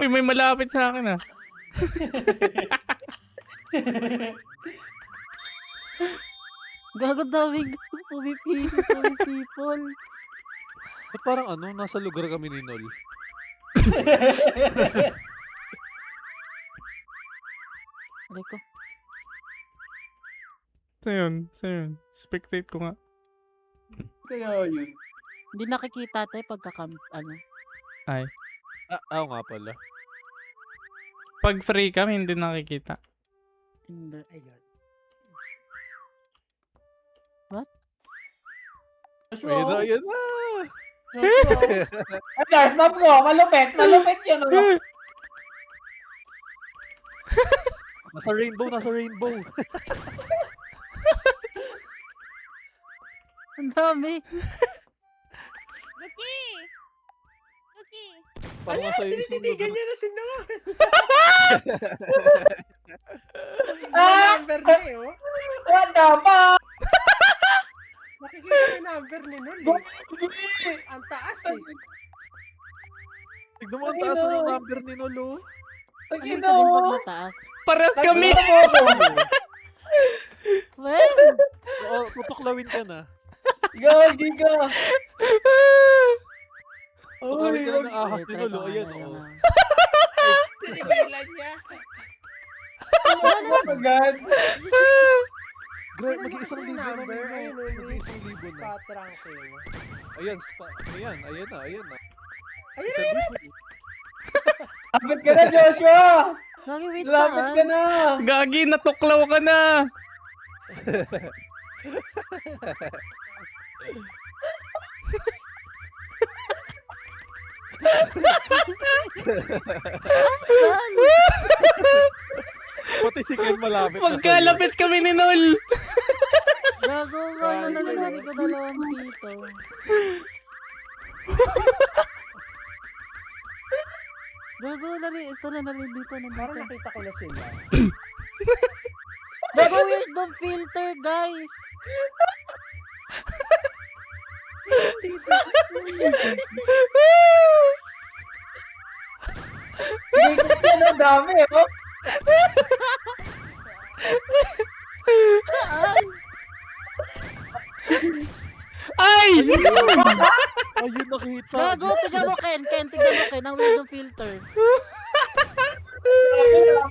Uy, may malapit sa akin ah. Gago daming pumipol. Ba't parang ano, nasa lugar kami ni Nol? Aray ko. Sa'yo yun. Spectate ko nga. Kaya yun. Hindi nakikita tayo ano. Ay. Oo nga pala. Pag free kami, hindi nakikita. Hindi. Ayun. What? Ayun na, ayun na! Ay, guys, map ko. Malupit. Malupit yun. Ano? Nasa rainbow, nasa rainbow. Ang dami. Lucky! Lucky! Parang nasa isang Tinitigan lugar. niya na si Nol. Ah! Number niya eh, oh. What the fuck? Nakikita ko yung number ni Nol eh. Ang taas eh. Tignan mo, ang taas na yung number ni Nol, oh. Ano yung sabihin pag mataas? Pares kami! Well, Oo, tutuklawin ka na. Gagi ka. Tutuklawin ka na ng ahas ni try Nol, ko oh. nga Ayan, na, oh. Tinigilan niya. Oh my God. Grabe, Tingnan mo mag-iisang kasi libo na number, Nol. ayun, oh, may Mag-iisang libo na. Spot ranking. Ayan, ayan, ayan na, ayan na. Ayun, Isang libo. Lapit ka na, Joshua. Lagi wait Lapit saan? ka na. Gagi, natuklaw ka na! Saan? Pati si Ken malapit na sa'yo. Magkalapit kami ni Nol! Gago, ano na nalari ko dalawang pito. Gago, ito na nari dito na parang dito. nakita ko na sila. Gago, weird the filter, guys. Hindi ko yan. Ang dami, oh. Saan? Ay! Ayun, nakita. Gago, tignan mo Ken, tignan mo Ken, ang weird ng filter. Grabe, grabe.